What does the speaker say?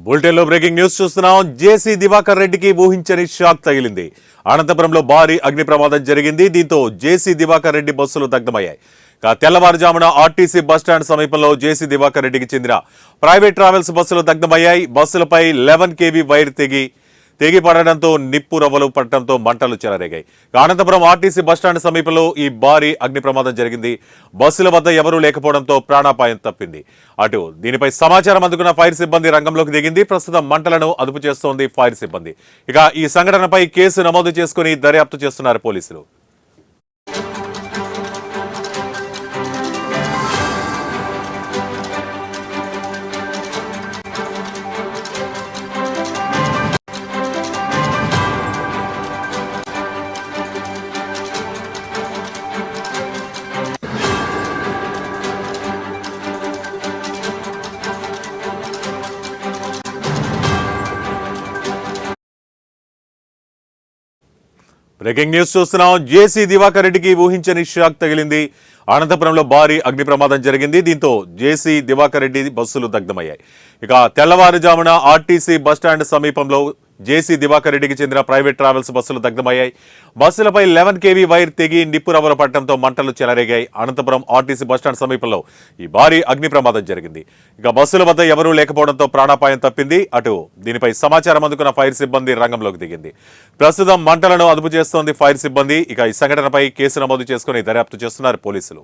బులెటిన్లో breaking news చూస్తున్నాం. జేసీ దివాకర్ రెడ్డికి ఊహించని షాక్ తగిలింది. అనంతపురంలో భారీ అగ్ని ప్రమాదం జరిగింది. దీంతో జేసీ దివాకర్ రెడ్డి బస్సులు దగ్ధమయ్యాయి. తెల్లవారుజామున ఆర్టీసీ బస్టాండ్ సమీపంలో జేసీ దివాకర్ రెడ్డికి చెందిన ప్రైవేట్ ట్రావెల్స్ బస్సులు దగ్ధమయ్యాయి. బస్సులపై 11 kV వైర్ తెగి పడడంతో నిప్పు రవ్వలు పడటంతో మంటలు చెలరేగాయి. అనంతపురం ఆర్టీసీ బస్టాండ్ సమీపంలో ఈ భారీ అగ్ని ప్రమాదం జరిగింది. బస్సుల వద్ద ఎవరూ లేకపోవడంతో ప్రాణాపాయం తప్పింది. దీనిపై సమాచారం అందుకున్న ఫైర్ సిబ్బంది రంగంలోకి దిగింది. ప్రస్తుతం మంటలను అదుపు చేస్తోంది ఫైర్ సిబ్బంది. ఈ సంఘటనపై కేసు నమోదు చేసుకుని దర్యాప్తు చేస్తున్నారు పోలీసులు. బ్రేకింగ్ న్యూస్ చూస్తున్నాం. జేసీ దివాకర్ రెడ్డికి ఊహించని షాక్ తగిలింది. అనంతపురంలో భారీ అగ్ని ప్రమాదం జరిగింది. దీంతో జేసీ దివాకర్ రెడ్డి బస్సులు దగ్ధమయ్యాయి. తెల్లవారుజామున ఆర్టీసీ బస్టాండ్ సమీపంలో జేసీ దివాకర్ రెడ్డికి చెందిన ప్రైవేట్ ట్రావెల్స్ బస్సులు దగ్ధమయ్యాయి. బస్సులపై 11 kV వైర్ తెగి నిప్పు రవ్వలు పట్టడంతో మంటలు చెలరేగాయి. అనంతపురం ఆర్టీసీ బస్టాండ్ సమీపంలో ఈ భారీ అగ్ని ప్రమాదం జరిగింది. బస్సుల వద్ద ఎవరూ లేకపోవడంతో ప్రాణాపాయం తప్పింది. దీనిపై సమాచారం అందుకున్న ఫైర్ సిబ్బంది రంగంలోకి దిగింది. ప్రస్తుతం మంటలను అదుపు చేస్తోంది ఫైర్ సిబ్బంది. ఈ సంఘటనపై కేసు నమోదు చేసుకుని దర్యాప్తు చేస్తున్నారు పోలీసులు.